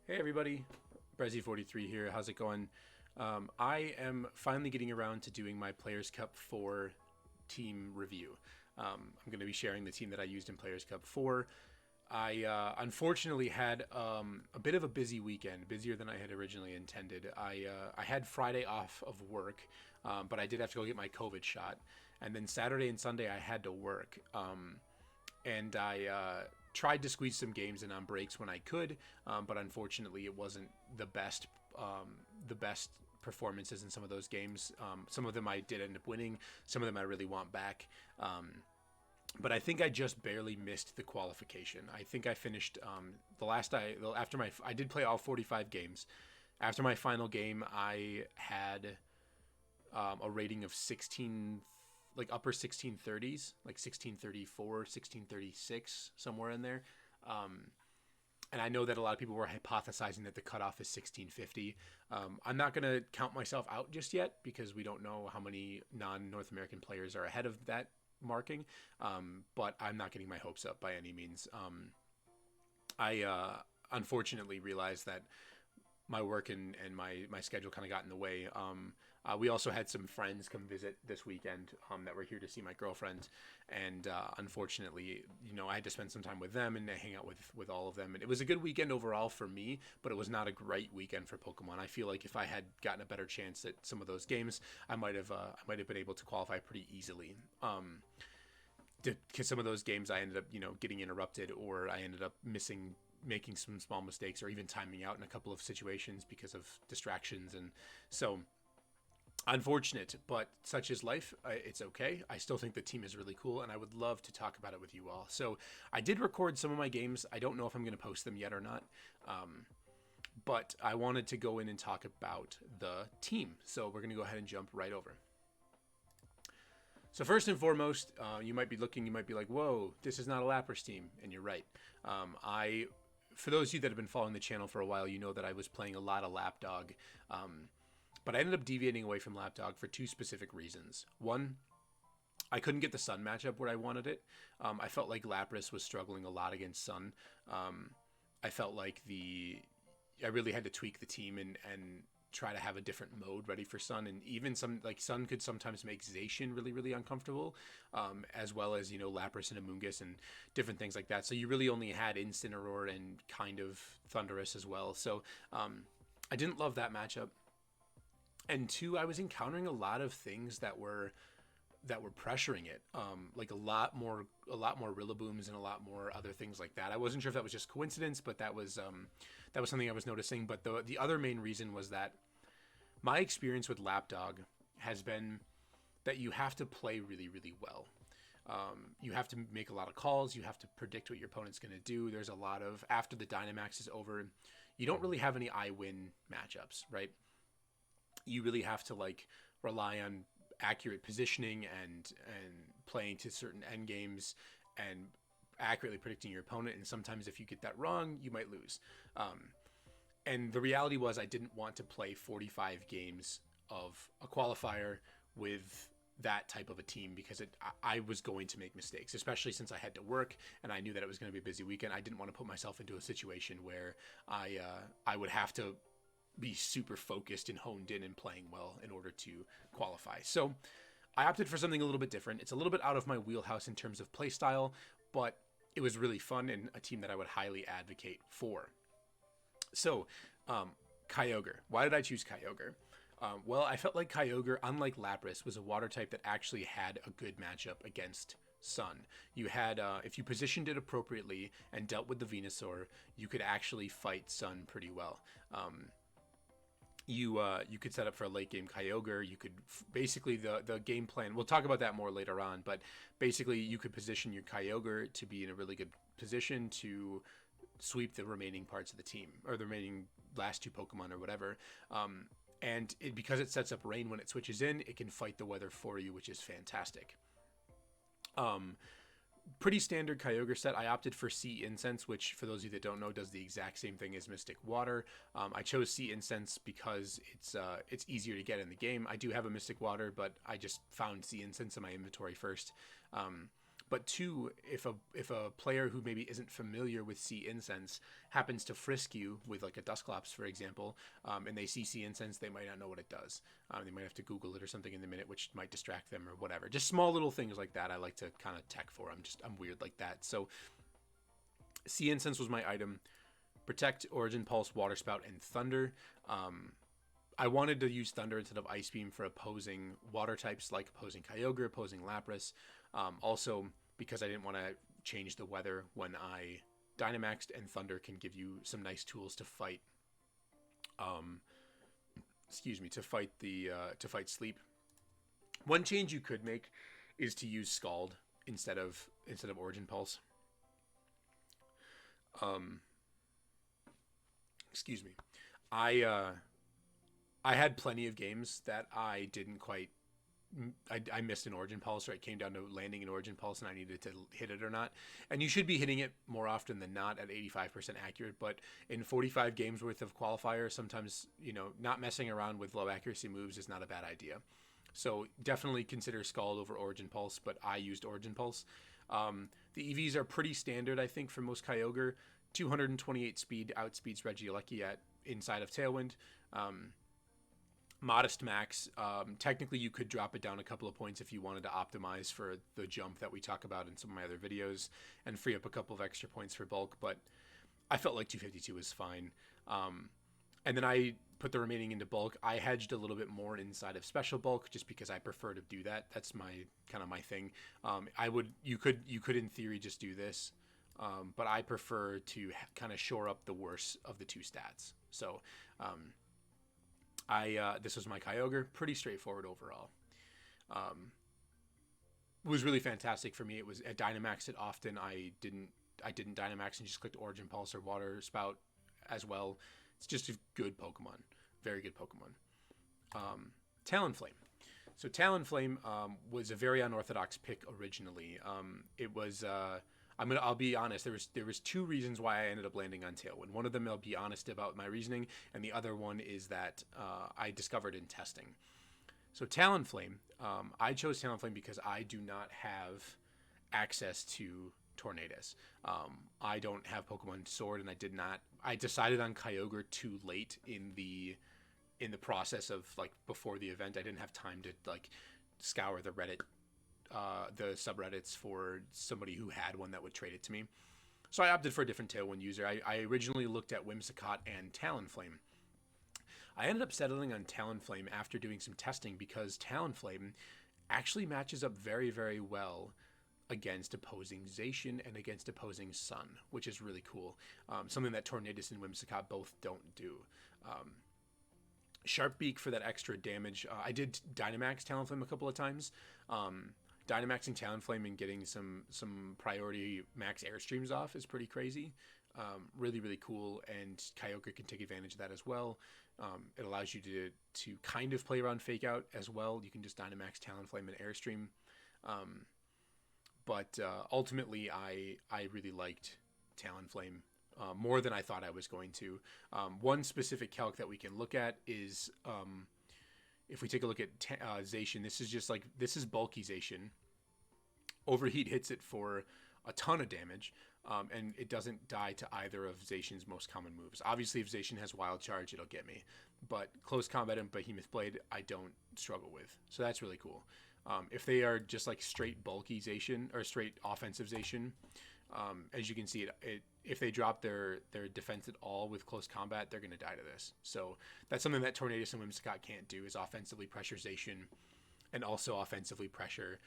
Hey everybody, Brezzy43 here. How's it going? I am finally getting around to doing my Players Cup 4 team review. I'm going to be sharing the team that I used in Players Cup 4. I unfortunately had a bit of a busy weekend, busier than I had originally intended. I had Friday off of work, but I did have to go get my COVID shot. And then Saturday and Sunday I had to work. And I tried to squeeze some games in on breaks when I could, but unfortunately, it wasn't the best. The best performances in some of those games. Some of them I did end up winning. Some of them I really want back. But I think I just barely missed the qualification. I think I finished after I did play all 45 games. After my final game, I had a rating of 16, like upper 1630s, like 1634, 1636, somewhere in there. Um, and I know that a lot of people were hypothesizing that the cutoff is 1650. I'm not going to count myself out just yet because we don't know how many non-North American players are ahead of that marking. But I'm not getting my hopes up by any means. I unfortunately realized that my work and my schedule kind of got in the way. We also had some friends come visit this weekend that were here to see my girlfriend, and unfortunately, I had to spend some time with them and hang out with all of them. And it was a good weekend overall for me, but it was not a great weekend for Pokemon. I feel like if I had gotten a better chance at some of those games, I might have been able to qualify pretty easily. Because some of those games I ended up getting interrupted, or I ended up making some small mistakes, or even timing out in a couple of situations because of distractions. And so unfortunate, but such is life. It's okay. I still think the team is really cool, and I would love to talk about it with you all. So I did record some of my games. I don't know if I'm going to post them yet or not, but I wanted to go in and talk about the team. So we're going to go ahead and jump right over. So first and foremost, you might be like, whoa, this is not a Lapras team, and you're right. For those of you that have been following the channel for a while, you know that I was playing a lot of Lapdog. But I ended up deviating away from Lapdog for two specific reasons. One, I couldn't get the Sun matchup where I wanted it. I felt like Lapras was struggling a lot against Sun. I felt like I really had to tweak the team and try to have a different mode ready for Sun, and even Sun could sometimes make Zacian really, really uncomfortable, as well as Lapras and Amoonguss and different things like that. So you really only had Incineroar and kind of Thunderous as well. So I didn't love that matchup. And two, I was encountering a lot of things that were pressuring it, like a lot more Rillabooms and a lot more other things like that. I wasn't sure if that was just coincidence, but that was something I was noticing. But the other main reason was that my experience with Lapdog has been that you have to play really, really well. You have to make a lot of calls. You have to predict what your opponent's going to do. There's a lot of, after the Dynamax is over, you don't really have any I-win matchups, right? You really have to rely on accurate positioning and playing to certain end games and accurately predicting your opponent. And sometimes if you get that wrong, you might lose. And the reality was I didn't want to play 45 games of a qualifier with that type of a team because I was going to make mistakes, especially since I had to work and I knew that it was going to be a busy weekend. I didn't want to put myself into a situation where I would have to be super focused and honed in and playing well in order to qualify. So I opted for something a little bit different. It's a little bit out of my wheelhouse in terms of play style, but it was really fun and a team that I would highly advocate for. So, Kyogre. Why did I choose Kyogre? Well, I felt like Kyogre, unlike Lapras, was a water type that actually had a good matchup against Sun. You had, if you positioned it appropriately and dealt with the Venusaur, you could actually fight Sun pretty well. You could set up for a late game Kyogre. You could basically the game plan. We'll talk about that more later on, but basically you could position your Kyogre to be in a really good position to sweep the remaining parts of the team, or the remaining last two Pokemon or whatever. And because it sets up rain when it switches in, it can fight the weather for you, which is fantastic. Pretty standard Kyogre set. I opted for Sea Incense, which, for those of you that don't know, does the exact same thing as Mystic Water. I chose Sea Incense because it's easier to get in the game. I do have a Mystic Water, but I just found Sea Incense in my inventory first. But two, if a player who maybe isn't familiar with Sea Incense happens to frisk you with like a Dusclops, for example, and they see Sea Incense, they might not know what it does. They might have to Google it or something in the minute, which might distract them or whatever. Just small little things like that I like to kind of tech for. I'm weird like that. So Sea Incense was my item. Protect, Origin Pulse, Water Spout, and Thunder. I wanted to use Thunder instead of Ice Beam for opposing water types like opposing Kyogre, opposing Lapras. Also, because I didn't want to change the weather when I Dynamaxed, and Thunder can give you some nice tools to fight. To fight Sleep. One change you could make is to use Scald instead of Origin Pulse. Excuse me. I had plenty of games that I didn't quite. I missed an Origin Pulse, or it came down to landing an Origin Pulse and I needed to hit it or not. And you should be hitting it more often than not at 85% accurate. But in 45 games worth of qualifier, sometimes, not messing around with low accuracy moves is not a bad idea. So definitely consider Scald over Origin Pulse, but I used Origin Pulse. The EVs are pretty standard, I think, for most Kyogre. 228 speed outspeeds Regieleki at inside of Tailwind. Modest max. Technically, you could drop it down a couple of points if you wanted to optimize for the jump that we talk about in some of my other videos and free up a couple of extra points for bulk, but I felt like 252 was fine. And then I put the remaining into bulk. I hedged a little bit more inside of special bulk just because I prefer to do that. That's my thing. You could in theory just do this, but I prefer to kind of shore up the worst of the two stats. So, this was my Kyogre. Pretty straightforward overall. It was really fantastic for me. It was at Dynamax it often. I didn't Dynamax and just clicked Origin Pulse or Water Spout as well. It's just a good Pokemon. Very good Pokemon. Talonflame. So Talonflame was a very unorthodox pick originally. It was I'll be honest. There was two reasons why I ended up landing on Tailwind. One of them I'll be honest about my reasoning, and the other one is that I discovered in testing. So Talonflame, I chose Talonflame because I do not have access to Tornadus. I don't have Pokemon Sword, and I decided on Kyogre too late in the process of before the event. I didn't have time to scour the Reddit. The subreddits for somebody who had one that would trade it to me. So I opted for a different Tailwind user. I originally looked at Whimsicott and Talonflame. I ended up settling on Talonflame after doing some testing because Talonflame actually matches up very, very well against opposing Zacian and against opposing Sun, which is really cool. Something that Tornadus and Whimsicott both don't do. Sharp Beak for that extra damage. I did Dynamax Talonflame a couple of times. Dynamaxing Talonflame and getting some priority max Airstreams off is pretty crazy. Really, really cool, and Kyogre can take advantage of that as well. It allows you to kind of play around Fake Out as well. You can just Dynamax Talonflame and Airstream. But ultimately, I really liked Talonflame more than I thought I was going to. One specific calc that we can look at is... if we take a look at Zacian, this is bulky Zacian. Overheat hits it for a ton of damage, and it doesn't die to either of Zacian's most common moves. Obviously, if Zacian has Wild Charge, it'll get me. But Close Combat and Behemoth Blade, I don't struggle with. So that's really cool. If they are just straight bulky Zacian, or straight offensive Zacian, as you can see, if they drop their defense at all with Close Combat, they're going to die to this. So that's something that Tornadus and Whimsicott can't do, is offensively pressure Zacian and also offensively pressure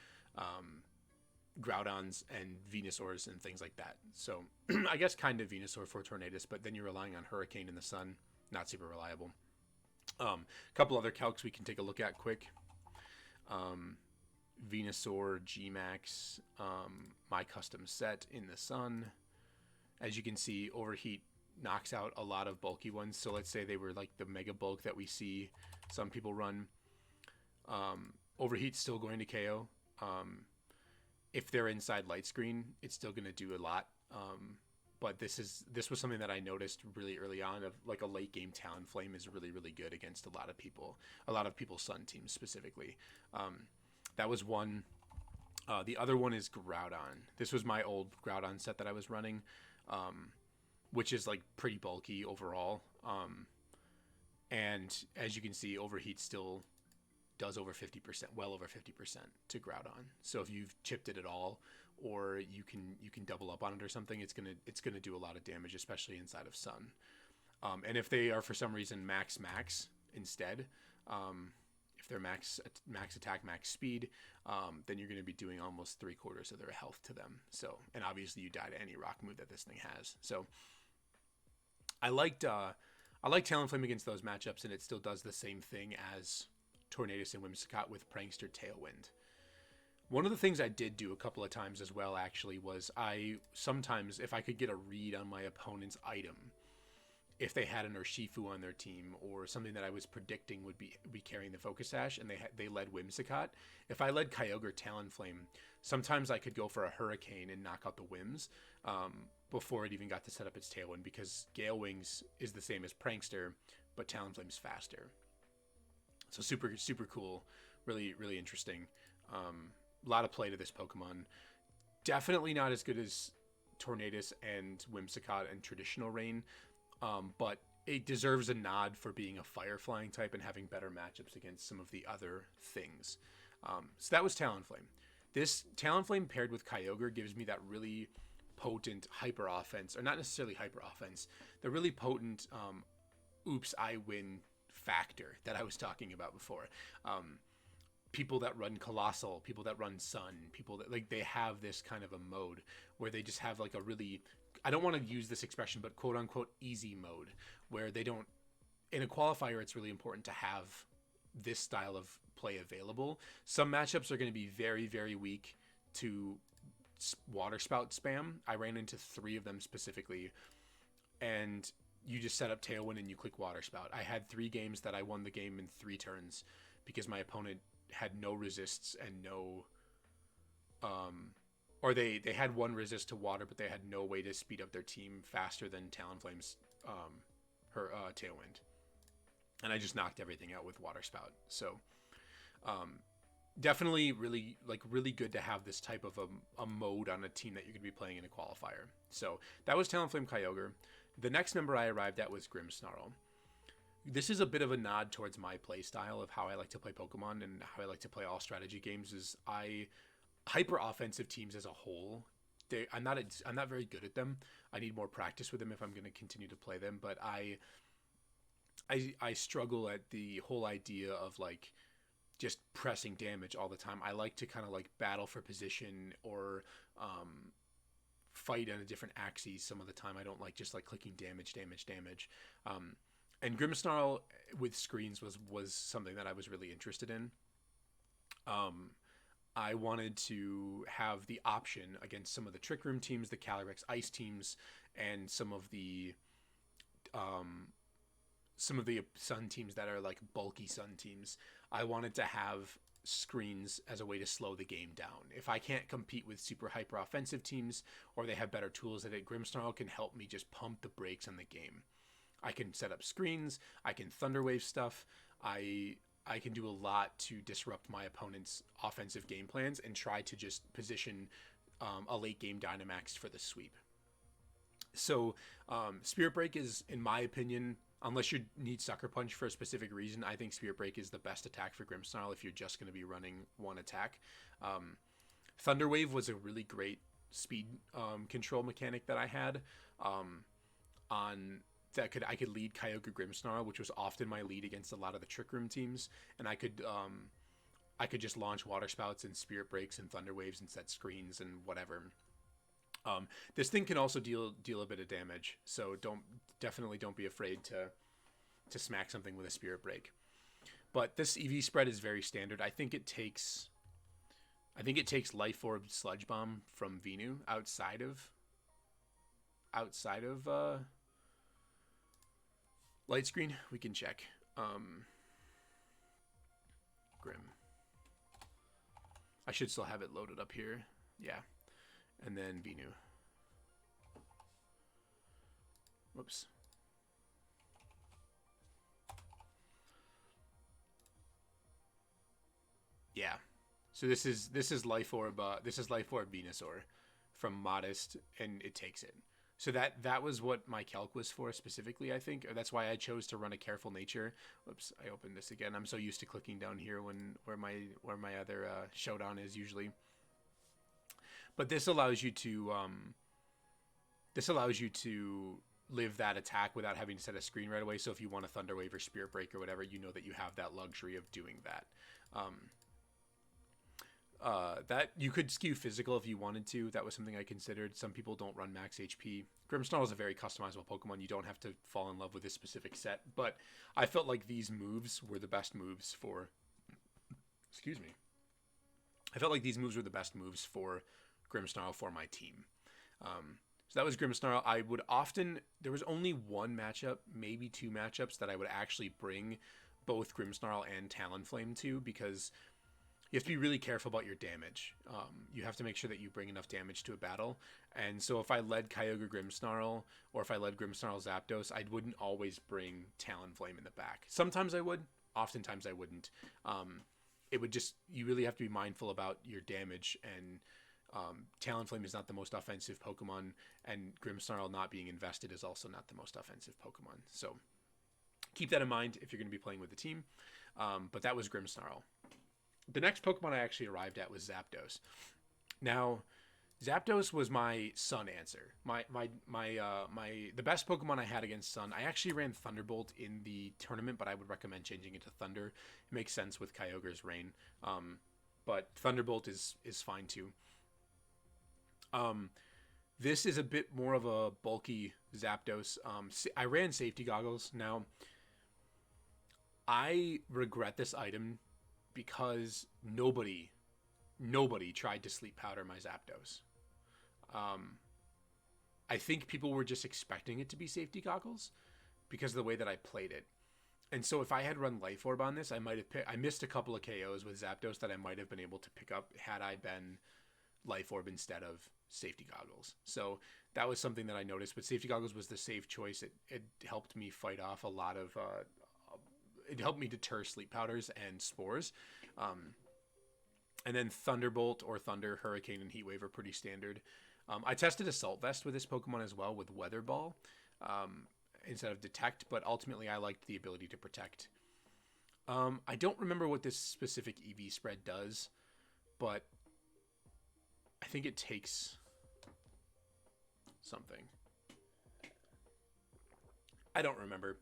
Groudons and Venusaurs and things like that. So I guess kind of Venusaur for Tornadus, but then you're relying on Hurricane in the Sun. Not super reliable. Couple other calcs we can take a look at quick. Venusaur, G-Max, my custom set in the Sun. As you can see, Overheat knocks out a lot of bulky ones. So let's say they were the Mega Bulk that we see some people run. Overheat's still going to KO. If they're inside Light Screen, it's still going to do a lot. But this was something that I noticed really early on, of a late game Talonflame is really, really good against a lot of people's Sun teams specifically. That was one. The other one is Groudon. This was my old Groudon set that I was running, which is like pretty bulky overall. And as you can see, Overheat still does over 50%, well over 50% to Groudon. So if you've chipped it at all, or you can double up on it or something, it's gonna do a lot of damage, especially inside of Sun. And if they are for some reason max instead, if they're max attack, max speed, then you're going to be doing almost 3/4 of their health to them. So, and obviously you die to any rock move that this thing has. So I like Talonflame against those matchups, and it still does the same thing as Tornadus and Whimsicott with Prankster Tailwind. One of the things I did do a couple of times as well, actually, was sometimes, if I could get a read on my opponent's item, if they had an Urshifu on their team or something that I was predicting would be carrying the Focus Sash, and they led Whimsicott, if I led Kyogre Talonflame, sometimes I could go for a Hurricane and knock out the Whims before it even got to set up its Tailwind, because Gale Wings is the same as Prankster, but Talonflame's faster. So super, super cool. Really, really interesting. A lot of play to this Pokemon. Definitely not as good as Tornadus and Whimsicott and Traditional Rain, but it deserves a nod for being a fire flying type and having better matchups against some of the other things. So that was Talonflame. This Talonflame paired with Kyogre gives me that really potent hyper offense, or not necessarily hyper offense, the really potent oops, I win factor that I was talking about before. People that run Colossal, people that run Sun, people that like, they have this kind of a mode where they just have like a really, I don't want to use this expression, but quote unquote easy mode, where they don't, in a qualifier, it's really important to have this style of play available. Some matchups are going to be very, very weak to Water Spout spam. I ran into 3 of them specifically, and you just set up Tailwind and you click Water Spout. I had 3 games that I won the game in 3 turns because my opponent had no resists and no or they had 1 resist to water, but they had no way to speed up their team faster than Talonflame's her Tailwind, and I just knocked everything out with Water Spout. So definitely really good to have this type of a mode on a team that you could be playing in a qualifier. So that was Talonflame Kyogre. The next member I arrived at was Grimmsnarl. This is a bit of a nod towards my play style of how I like to play Pokemon and how I like to play all strategy games. Is hyper offensive teams as a whole, I'm not very good at them. I need more practice with them if I'm going to continue to play them. But I struggle at the whole idea of like just pressing damage all the time. I like to kind of like battle for position or fight on a different axis some of the time. I don't like just like clicking damage. And Grimmsnarl with screens was something that I was really interested in. I wanted to have the option against some of the Trick Room teams, the Calyrex Ice teams, and some of the Sun teams that are like bulky Sun teams. I wanted to have screens as a way to slow the game down. If I can't compete with super hyper offensive teams, or they have better tools at it, Grimmsnarl can help me just pump the brakes on the game. I can set up screens, I can Thunderwave stuff, I can do a lot to disrupt my opponent's offensive game plans and try to just position a late game Dynamax for the sweep. So Spirit Break is, in my opinion, unless you need Sucker Punch for a specific reason, I think Spirit Break is the best attack for Grimmsnarl if you're just going to be running one attack. Thunderwave was a really great speed control mechanic that I had I could lead Kyogre Grimmsnarl, which was often my lead against a lot of the Trick Room teams, and I could just launch Water Spouts and Spirit Breaks and Thunder Waves and set screens and whatever. This thing can also deal a bit of damage, so definitely don't be afraid to smack something with a Spirit Break. But this EV spread is very standard. I think it takes Life Orb Sludge Bomb from Venu outside of Light Screen. We can check. Grim. I should still have it loaded up here. Yeah. And then Venu. Whoops. Yeah. So this is Life Orb. This is Life Orb Venusaur from Modest, and it takes it. So that was what my calc was for specifically, I think. Or that's why I chose to run a Careful Nature. Oops, I opened this again. I'm so used to clicking down here where my other showdown is usually. But this allows you to live that attack without having to set a screen right away. So if you want a Thunder Wave or Spirit Break or whatever, you know that you have that luxury of doing that. That you could skew physical if you wanted to. That was something I considered. Some people don't run max HP. Grimmsnarl is a very customizable Pokemon. You don't have to fall in love with this specific set, but I felt like these moves were the best moves for. Excuse me. I felt like these moves were the best moves for Grimmsnarl for my team. So that was Grimmsnarl. I would often. There was only one matchup, maybe two matchups that I would actually bring both Grimmsnarl and Talonflame to, because you have to be really careful about your damage. You have to make sure that you bring enough damage to a battle. And so if I led Kyogre Grimmsnarl, or if I led Grimmsnarl Zapdos, I wouldn't always bring Talonflame in the back. Sometimes I would, oftentimes I wouldn't. It would just, you really have to be mindful about your damage, and Talonflame is not the most offensive Pokemon, and Grimmsnarl not being invested is also not the most offensive Pokemon. So keep that in mind if you're going to be playing with the team. But that was Grimmsnarl. The next Pokemon I actually arrived at was Zapdos. Now, Zapdos was my Sun answer. The best Pokemon I had against Sun. I actually ran Thunderbolt in the tournament, but I would recommend changing it to Thunder. It makes sense with Kyogre's Rain. But Thunderbolt is fine too. This is a bit more of a bulky Zapdos. I ran Safety Goggles. Now, I regret this item because nobody tried to Sleep Powder my Zapdos. I think people were just expecting it to be Safety Goggles because of the way that I played it. And so if I had run Life Orb on this, I might have I missed a couple of KOs with Zapdos that I might have been able to pick up had I been Life Orb instead of Safety Goggles. So that was something that I noticed, but Safety Goggles was the safe choice. It helped me fight off a lot of it helped me deter Sleep Powders and Spores. And then Thunderbolt or Thunder, Hurricane, and Heat Wave are pretty standard. I tested Assault Vest with this Pokemon as well with Weather Ball instead of Detect, but ultimately I liked the ability to Protect. I don't remember what this specific EV spread does, but I think it takes something. I don't remember.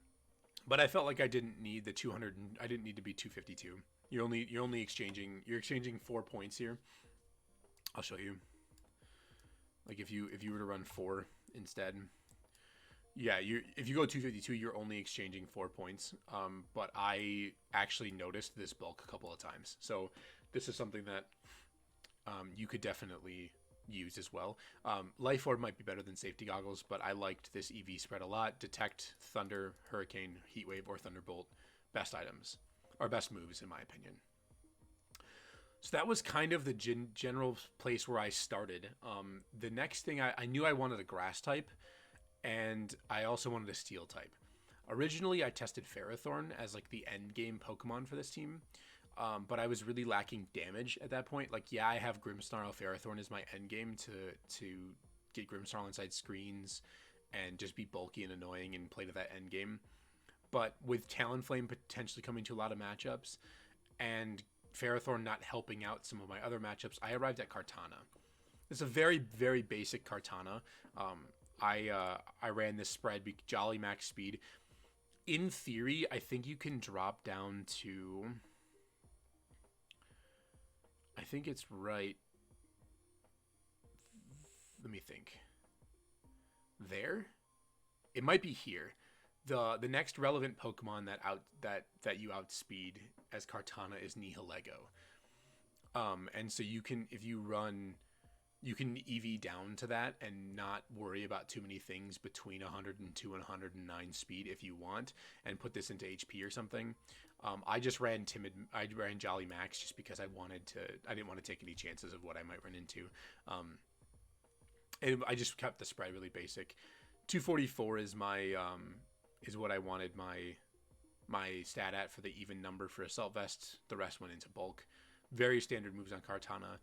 But I felt like I didn't need the 200. I didn't need to be 252. You're exchanging 4 points here. I'll show you. Like if you were to run 4 instead, yeah, if you go 252, you're only exchanging 4 points. But I actually noticed this bulk a couple of times, so this is something that you could definitely use as well. Life Orb might be better than Safety Goggles, but I liked this EV spread a lot. Detect, Thunder, Hurricane, Heat Wave, or Thunderbolt, best items, or best moves in my opinion. So that was kind of the general place where I started. The next thing, I knew I wanted a Grass type, and I also wanted a Steel type. Originally, I tested Ferrothorn as like the end game Pokemon for this team. But I was really lacking damage at that point. Like, yeah, I have Grimmsnarl. Ferrothorn is my end game to get Grimmsnarl inside screens and just be bulky and annoying and play to that end game. But with Talonflame potentially coming to a lot of matchups and Ferrothorn not helping out some of my other matchups, I arrived at Kartana. It's a very, very basic Kartana. I ran this spread, Jolly Max Speed. In theory, I think you can drop down to... I think it's right. Let me think. There? It might be here. The next relevant Pokemon that you outspeed as Kartana is Nihilego. And so you can, if you run, you can EV down to that and not worry about too many things between 102 and 109 speed if you want, and put this into HP or something. I just ran I ran Jolly Max just because I didn't want to take any chances of what I might run into. And I just kept the spread really basic. 244 is is what I wanted my stat at for the even number for Assault Vest. The rest went into bulk. Very standard moves on Kartana.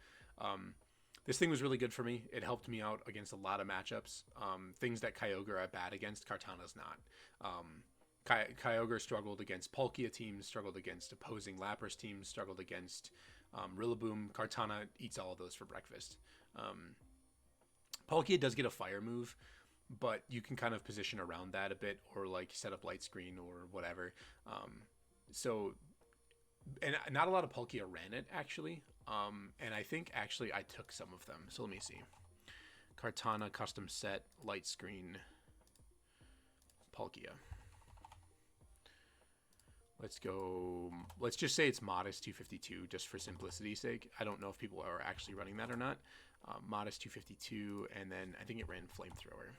This thing was really good for me. It helped me out against a lot of matchups. Things that Kyogre are bad against, Kartana's not. Kyogre struggled against Palkia teams, struggled against opposing Lapras teams, struggled against Rillaboom. Kartana eats all of those for breakfast. Palkia does get a fire move, but you can kind of position around that a bit, or like set up light screen or whatever. And not a lot of Palkia ran it actually. And I think actually I took some of them. So let me see. Kartana custom set light screen Palkia. Let's go. Let's just say it's modest 252 just for simplicity's sake. I don't know if people are actually running that or not. Modest 252, and then I think it ran Flamethrower.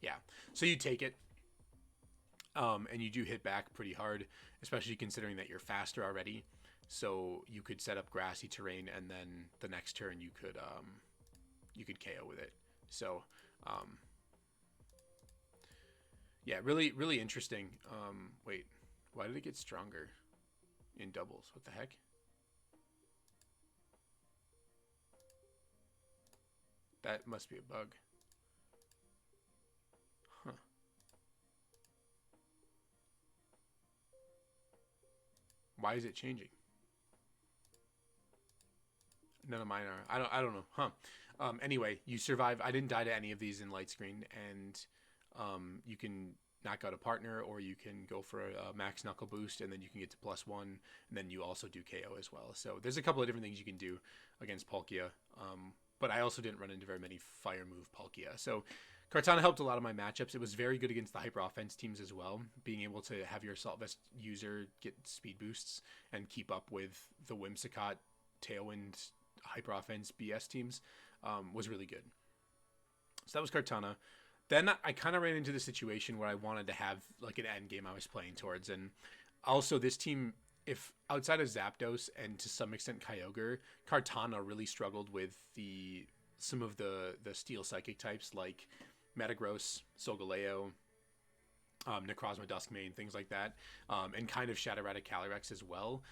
Yeah, so you take it, and you do hit back pretty hard, especially considering that you're faster already. So you could set up grassy terrain, and then the next turn you could KO with it. So yeah, really really interesting. Wait, why did it get stronger in doubles? What the heck? That must be a bug. Huh. Why is it changing? None of mine are. I don't know. Huh. Anyway, you survive. I didn't die to any of these in light screen, and you can knock out a partner, or you can go for a max knuckle boost, and then you can get to +1, and then you also do KO as well. So there's a couple of different things you can do against Palkia. But I also didn't run into very many fire move Palkia. So Kartana helped a lot of my matchups. It was very good against the hyper offense teams as well. Being able to have your Assault Vest user get speed boosts and keep up with the Whimsicott, Tailwind, hyper offense BS teams was really good. So that was Kartana. Then I kind of ran into the situation where I wanted to have like an end game I was playing towards. And also this team, if outside of Zapdos and to some extent Kyogre, Kartana really struggled with some of the Steel Psychic types like Metagross, Solgaleo, Necrozma Duskmane, things like that, and kind of Shadow-Ratic Calyrex as well.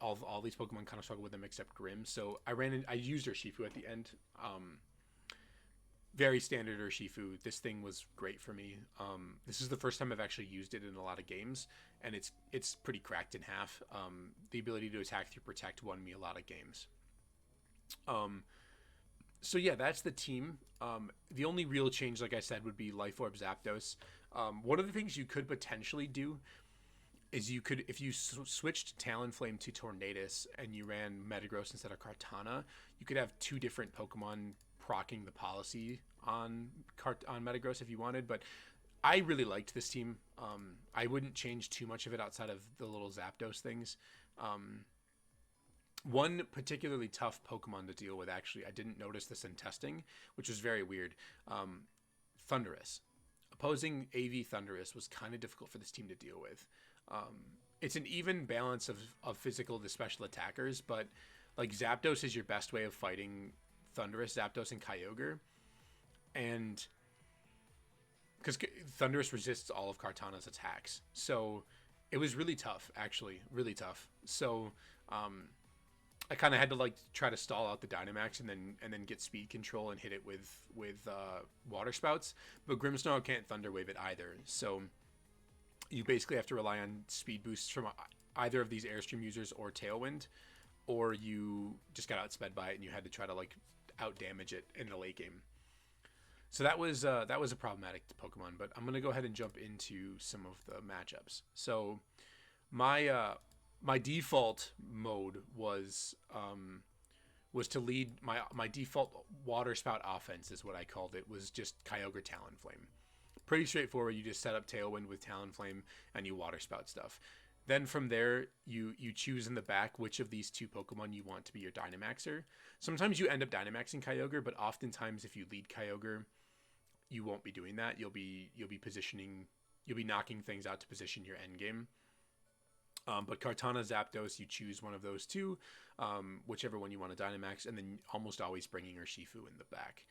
All these Pokemon kind of struggle with them except Grim. So I used Urshifu at the end. Very standard Urshifu. This thing was great for me. This is the first time I've actually used it in a lot of games, and it's pretty cracked in half. The ability to attack through Protect won me a lot of games. So yeah, that's the team. The only real change, like I said, would be Life Orb Zapdos. One of the things you could potentially do is you could, if you switched Talonflame to Tornadus and you ran Metagross instead of Kartana, you could have two different Pokemon procking the policy on Metagross if you wanted. But I really liked this team. I wouldn't change too much of it outside of the little Zapdos things. One particularly tough Pokemon to deal with, actually, I didn't notice this in testing, which was very weird. Thunderous. Opposing AV Thunderous was kind of difficult for this team to deal with. It's an even balance of physical to special attackers, but like Zapdos is your best way of fighting Thunderous, Zapdos, and Kyogre. And because Thunderous resists all of Kartana's attacks. So it was really tough, actually. Really tough. So I kind of had to like try to stall out the Dynamax and then get speed control and hit it with Water Spouts. But Grimmsnarl can't Thunder Wave it either. So you basically have to rely on speed boosts from either of these Airstream users or Tailwind, or you just got outsped by it and you had to try to like out damage it in a late game. So that was a problematic Pokemon, but I'm gonna go ahead and jump into some of the matchups. So my default mode was to lead my default Water Spout offense is what I called it, was just Kyogre Talonflame. Pretty straightforward. You just set up Tailwind with Talonflame and you Water Spout stuff. Then from there, you choose in the back which of these two Pokemon you want to be your Dynamaxer. Sometimes you end up Dynamaxing Kyogre, but oftentimes if you lead Kyogre, you won't be doing that. You'll be knocking things out to position your end game. But Kartana, Zapdos, you choose one of those two, whichever one you want to Dynamax, and then almost always bringing Urshifu in the back.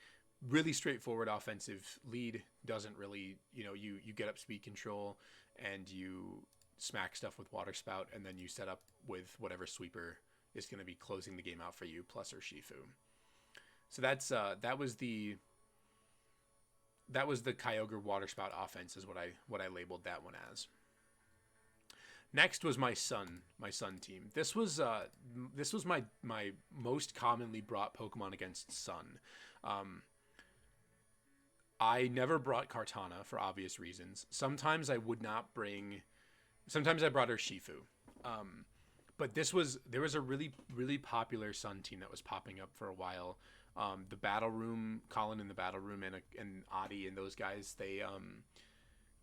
Really straightforward offensive lead. Doesn't really, you get up speed control and you smack stuff with Water Spout, and then you set up with whatever sweeper is going to be closing the game out for you, plus or Shifu. So that was the Kyogre Water Spout offense, is what I labeled that one as. Next was my Sun team. This was my most commonly brought Pokemon against Sun. I never brought Kartana for obvious reasons. Sometimes I would not bring. Sometimes I brought Urshifu. But there was a really popular Sun team that was popping up for a while. The Battle Room, Colin in the Battle Room, and Adi and those guys,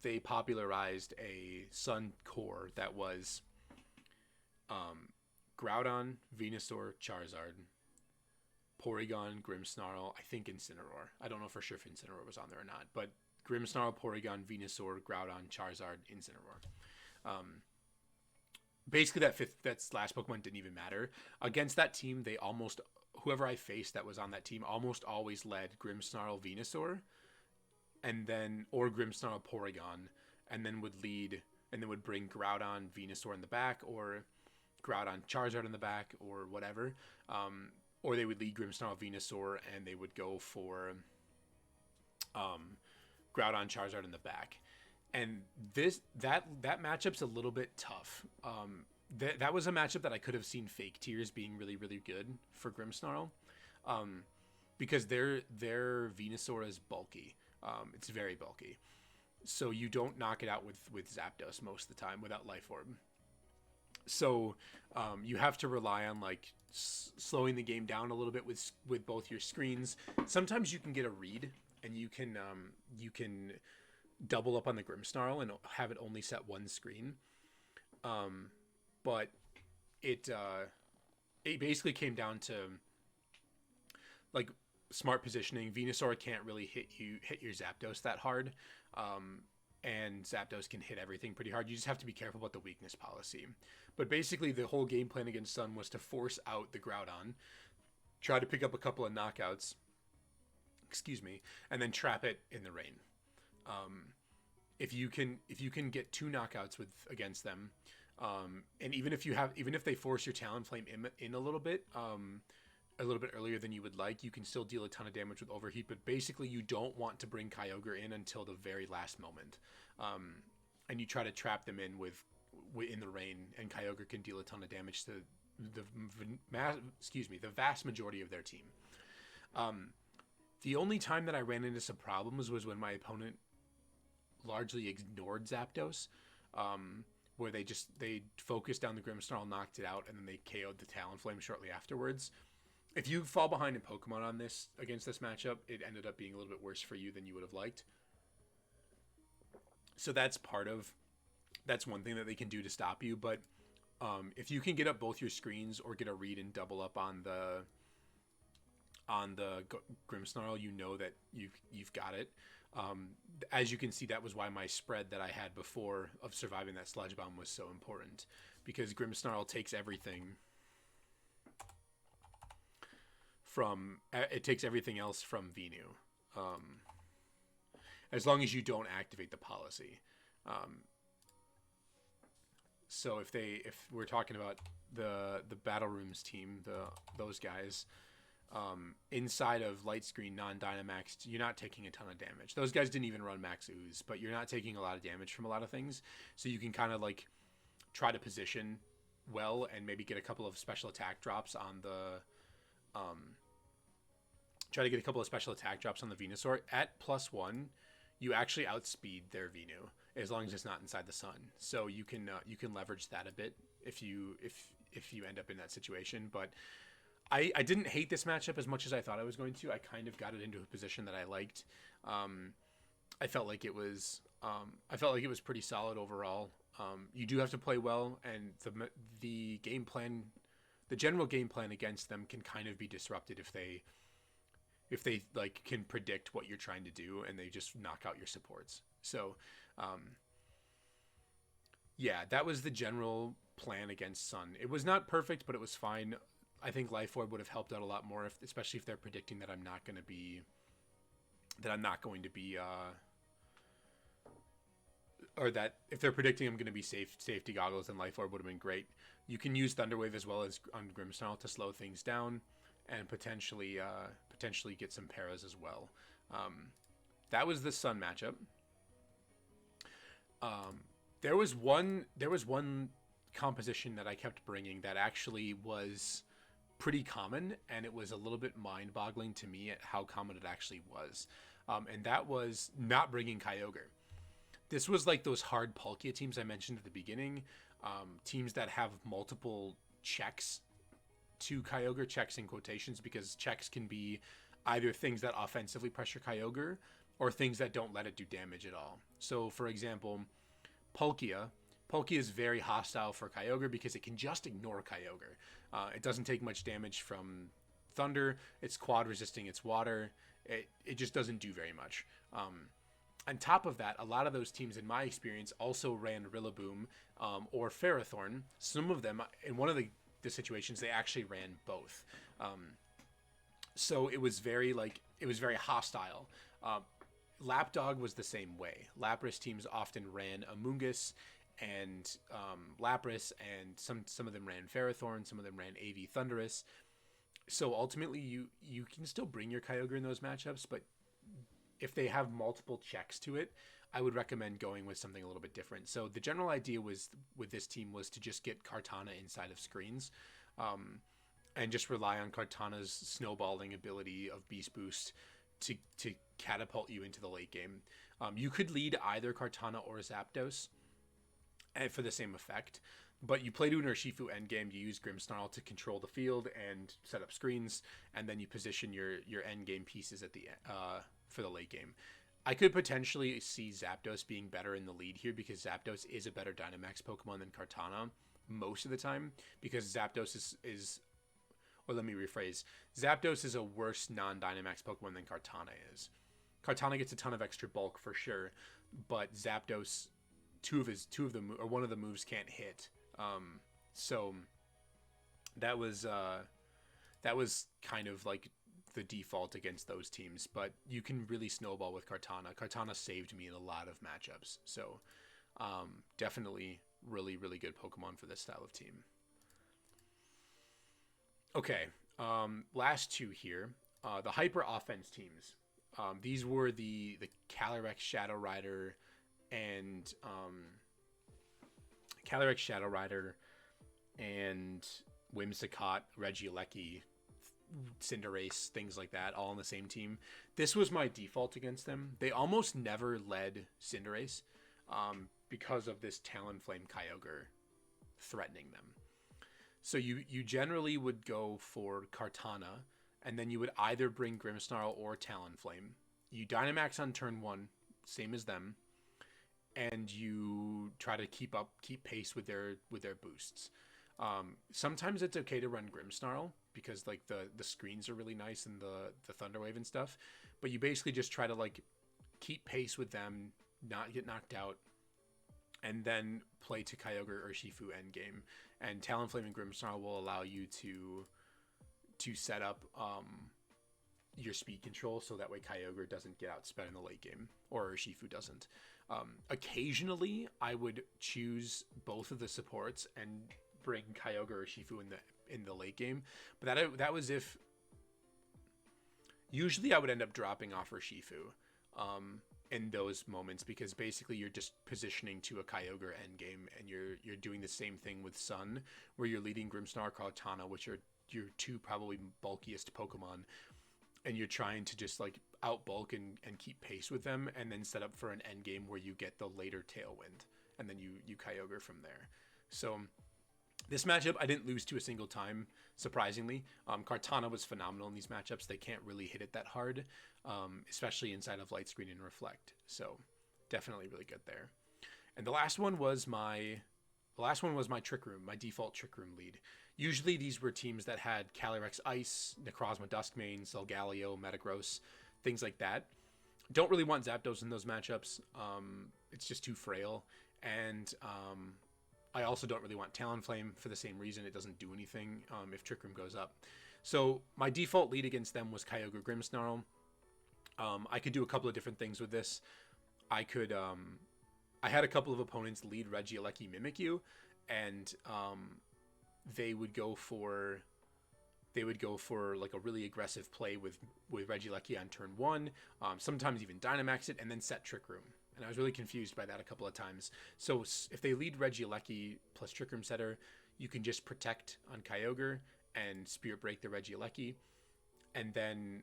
they popularized a Sun core that was Groudon, Venusaur, Charizard, Porygon, Grimmsnarl, I think Incineroar. I don't know for sure if Incineroar was on there or not, but Grimmsnarl, Porygon, Venusaur, Groudon, Charizard, Incineroar. Basically that last Pokemon didn't even matter. Against that team, whoever I faced that was on that team almost always led Grimmsnarl, Venusaur, or Grimmsnarl, Porygon, and then would bring Groudon, Venusaur in the back, or Groudon, Charizard in the back, or whatever. Or they would lead Grimmsnarl, Venusaur, and they would go for Groudon, Charizard in the back. And that matchup's a little bit tough. That was a matchup that I could have seen Fake Tears being really, really good for Grimmsnarl, because their Venusaur is bulky. It's very bulky, so you don't knock it out with Zapdos most of the time without Life Orb. So you have to rely on like slowing the game down a little bit with both your screens. Sometimes you can get a read and you can double up on the Grimmsnarl and have it only set one screen. But it basically came down to like smart positioning. Venusaur can't really hit your Zapdos that hard. And Zapdos can hit everything pretty hard. You just have to be careful about the weakness policy. But basically the whole game plan against Sun was to force out the Groudon, try to pick up a couple of knockouts, and then trap it in the rain. If you can get 2 knockouts against them, and even if they force your Talonflame in a little bit earlier than you would like, you can still deal a ton of damage with Overheat. But basically, you don't want to bring Kyogre in until the very last moment, and you try to trap them in the rain, and Kyogre can deal a ton of damage to the vast majority of their team. The only time that I ran into some problems was when my opponent largely ignored Zapdos, where they focused down the Grimmsnarl, knocked it out, and then they KO'd the Talonflame shortly afterwards. If you fall behind in Pokemon against this matchup, it ended up being a little bit worse for you than you would have liked. So that's one thing that they can do to stop you. But if you can get up both your screens or get a read and double up on the Grimmsnarl, you know that you've got it. As you can see, that was why my spread that I had before of surviving that Sludge Bomb was so important, because Grimmsnarl takes everything else from Venu, as long as you don't activate the policy. So if we're talking about the Battle Rooms team, those guys, inside of Light Screen non-Dynamaxed, you're not taking a ton of damage. Those guys didn't even run Max Ooze, but you're not taking a lot of damage from a lot of things. So you can kind of like try to position well and maybe get a couple of special attack drops on the Venusaur. At +1, you actually outspeed their Venu as long as it's not inside the sun. So you can leverage that a bit if you end up in that situation. But I didn't hate this matchup as much as I thought I was going to. I kind of got it into a position that I liked. I felt like it was pretty solid overall. You do have to play well, and the game plan, the general game plan against them can kind of be disrupted if they like can predict what you're trying to do and they just knock out your supports. So, yeah, that was the general plan against Sun. It was not perfect, but it was fine. I think Life Orb would have helped out a lot more, especially if they're predicting that I'm not going to be or that if they're predicting I'm going to be safety goggles, then Life Orb would have been great. You can use Thunder Wave as well as on Grimmsnarl to slow things down, and potentially get some paras as well. That was the Sun matchup. There was one composition that I kept bringing that actually was pretty common, and it was a little bit mind-boggling to me at how common it actually was. And that was not bringing Kyogre. This was like those hard Palkia teams I mentioned at the beginning. Teams that have multiple checks to Kyogre, checks in quotations, because checks can be either things that offensively pressure Kyogre or things that don't let it do damage at all. So, for example, Palkia is very hostile for Kyogre because it can just ignore Kyogre. It doesn't take much damage from Thunder. It's quad resisting its water. It just doesn't do very much. On top of that, a lot of those teams, in my experience, also ran Rillaboom or Ferrothorn. Some of them, in one of the situations, they actually ran both. So it was very hostile. Lapdog was the same way. Lapras teams often ran Amoonguss and Lapras, and some of them ran Ferrothorn, some of them ran AV Thunderous. So ultimately, you can still bring your Kyogre in those matchups, but if they have multiple checks to it, I would recommend going with something a little bit different. So the general idea with this team was to just get Kartana inside of screens, and just rely on Kartana's snowballing ability of Beast Boost to catapult you into the late game. You could lead either Kartana or Zapdos for the same effect, but you play to an Urshifu endgame, you use Grimmsnarl to control the field and set up screens, and then you position your endgame pieces at the for the late game. I could potentially see Zapdos being better in the lead here because Zapdos is a better Dynamax Pokemon than Kartana most of the time, because Zapdos is or let me rephrase, Zapdos is a worse non-Dynamax Pokemon than Kartana is. Kartana gets a ton of extra bulk for sure, but Zapdos, one of the moves can't hit. So that was kind of like the default against those teams, but you can really snowball with Kartana. Kartana saved me in a lot of matchups. So definitely really, really good Pokemon for this style of team. Okay, last two here. The Hyper Offense teams. These were the Calyrex Shadow Rider and Whimsicott, Regieleki, Cinderace, things like that, all on the same team. This was my default against them. They almost never led Cinderace because of this Talonflame Kyogre threatening them. So you generally would go for Kartana, and then you would either bring Grimmsnarl or Talonflame. You Dynamax on turn 1, same as them, and you try to keep pace with their boosts. Sometimes it's okay to run Grimmsnarl because like the screens are really nice and the Thunder Wave and stuff, but you basically just try to like keep pace with them, not get knocked out, and then play to Kyogre or Urshifu endgame. And Talonflame and Grimmsnarl will allow you to set up your speed control so that way Kyogre doesn't get outsped in the late game, or Urshifu doesn't. Occasionally, I would choose both of the supports and bring Kyogre or Urshifu in the late game, but that was if usually I would end up dropping off Urshifu in those moments, because basically you're just positioning to a Kyogre endgame, and you're doing the same thing with Sun, where you're leading Grimmsnarl, Kartana, which are your two probably bulkiest Pokemon, and you're trying to just like outbulk and keep pace with them, and then set up for an endgame where you get the later Tailwind, and then you Kyogre from there. So this matchup, I didn't lose to a single time, surprisingly. Kartana was phenomenal in these matchups. They can't really hit it that hard, especially inside of Light Screen and Reflect. So definitely really good there. And the last one was my Trick Room, my default Trick Room lead. Usually these were teams that had Calyrex Ice, Necrozma Duskmane, Solgaleo, Metagross, things like that. Don't really want Zapdos in those matchups. It's just too frail. And I also don't really want Talonflame for the same reason. It doesn't do anything if Trick Room goes up. So my default lead against them was Kyogre Grimmsnarl. I could do a couple of different things with this. I could I had a couple of opponents lead Regieleki Mimikyu, and they would go for like a really aggressive play with Regieleki on turn 1, sometimes even Dynamax it, and then set Trick Room. And I was really confused by that a couple of times. So if they lead Regieleki plus Trick Room Setter, you can just protect on Kyogre and Spirit Break the Regieleki, and then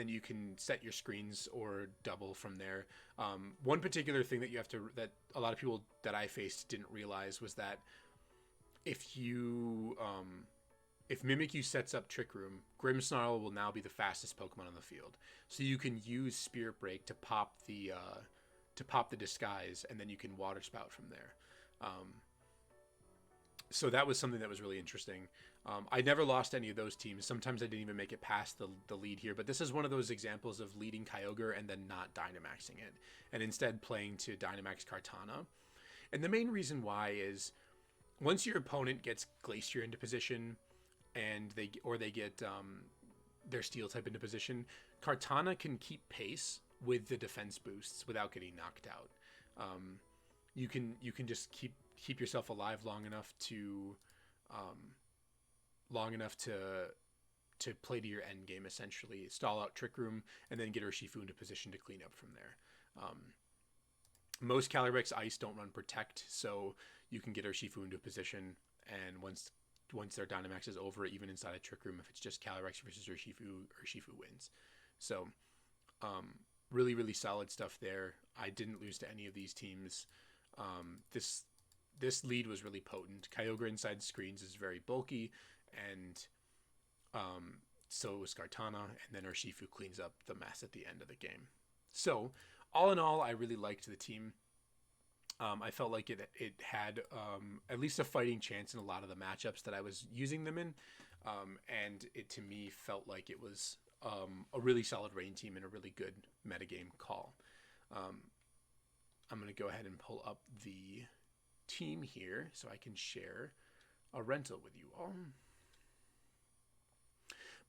you can set your screens or double from there. One particular thing that that a lot of people that I faced didn't realize was that if Mimikyu sets up Trick Room, Grimmsnarl will now be the fastest Pokemon on the field. So you can use Spirit Break to pop the Disguise, and then you can Water Spout from there. So that was something that was really interesting. I never lost any of those teams. Sometimes I didn't even make it past the lead here, but this is one of those examples of leading Kyogre and then not Dynamaxing it, and instead playing to Dynamax Kartana. And the main reason why is once your opponent gets Glacier into position, and they get their Steel type into position, Kartana can keep pace with the defense boosts without getting knocked out. You can just keep yourself alive long enough to play to your end game, essentially stall out Trick Room and then get Urshifu into position to clean up from there. Most Calyrex Ice don't run Protect, so you can get Urshifu into position, and once their Dynamax is over, even inside a Trick Room, if it's just Calyrex versus Urshifu wins. So really, really solid stuff there. I didn't lose to any of these teams. This lead was really potent. Kyogre inside screens is very bulky, and so was Kartana, and then Urshifu cleans up the mess at the end of the game. So all in all, I really liked the team. I felt like it had at least a fighting chance in a lot of the matchups that I was using them in, and it to me felt like it was a really solid Rain team and a really good metagame call. I'm going to go ahead and pull up the team here so I can share a rental with you all.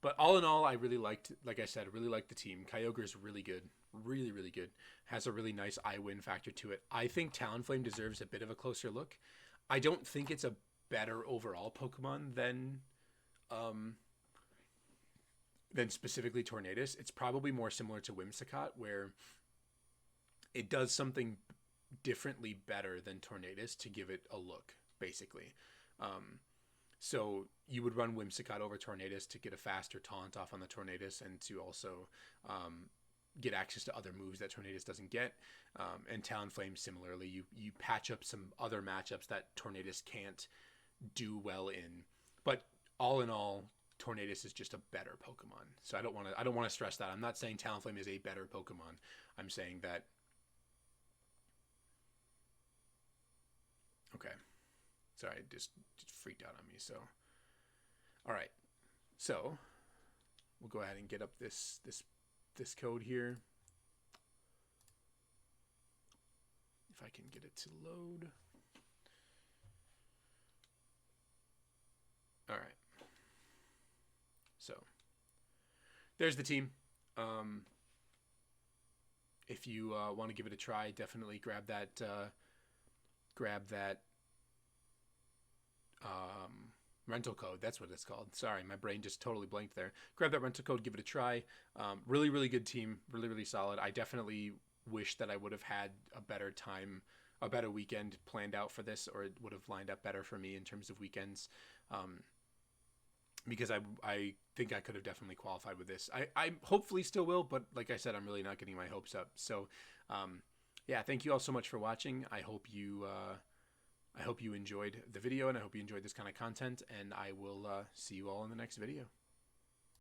But all in all, I really liked, like I said, really liked the team. Kyogre is really good. Really, really good. Has a really nice I-win factor to it. I think Talonflame deserves a bit of a closer look. I don't think it's a better overall Pokemon than specifically Tornadus. It's probably more similar to Whimsicott, where it does something differently better than Tornadus to give it a look, basically. So you would run Whimsicott over Tornadus to get a faster taunt off on the Tornadus, and to also get access to other moves that Tornadus doesn't get. And Talonflame, similarly, you patch up some other matchups that Tornadus can't do well in. But all in all, Tornadus is just a better Pokemon. So I don't want to stress that. I'm not saying Talonflame is a better Pokemon. I'm saying that. Okay. Sorry, it just freaked out on me. So, all right. So we'll go ahead and get up this code here. If I can get it to load. All right. So there's the team. If you want to give it a try, definitely grab that rental code. That's what it's called. Sorry, my brain just totally blanked there. Grab that rental code, give it a try. Really, really good team. Really, really solid. I definitely wish that I would have had a better time, a better weekend planned out for this, or it would have lined up better for me in terms of weekends. Because I think I could have definitely qualified with this. I hopefully still will, but like I said, I'm really not getting my hopes up. So, yeah, thank you all so much for watching. I hope you enjoyed the video, and I hope you enjoyed this kind of content, and I will see you all in the next video.